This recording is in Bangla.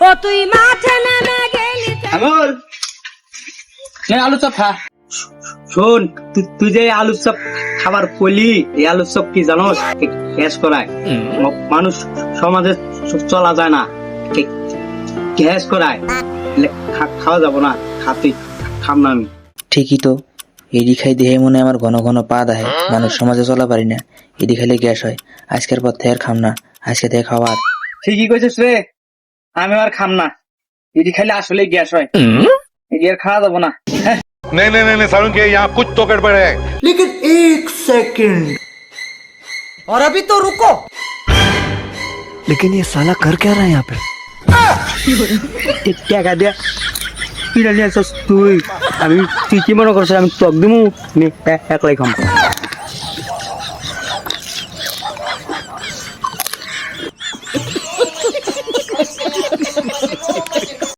ও তুই মাঠে নেমে গেলি আঙুল নে আলু চপ খা শোন তুই যে আলু চপ খাবার কইলি এই আলু চপ কি জানোস গ্যাস করায় মানুষ সমাজে চলা যায় না গ্যাস করায় খাওয়া যাব না খাতি খাম না আমি ঠিকই তো এডি খাই দেহে মনে আমার ঘন ঘন পা দাহে মানুষ সমাজে চলা পারি না এডি খাইলে গ্যাস হয় আজকের পর থেকে আর খাম না আজকে থেকে খাওয়ার ঠিকই কইছিস রে আমি আর খাম না এটি খাইলে আসলে গ্যাস হয় এটি আর খাওয়া যাবো না नहीं नहीं नहीं सारुण के यहाँ कुछ तो गड़बड़ है। लेकिन एक सेकंड और अभी तो रुको लेकिन ये साला कर क्या रहा है यहाँ पे টাকা দিয়া তুই আমি তুই কি মনে করছিস আমি টক দিমু একলাই খাম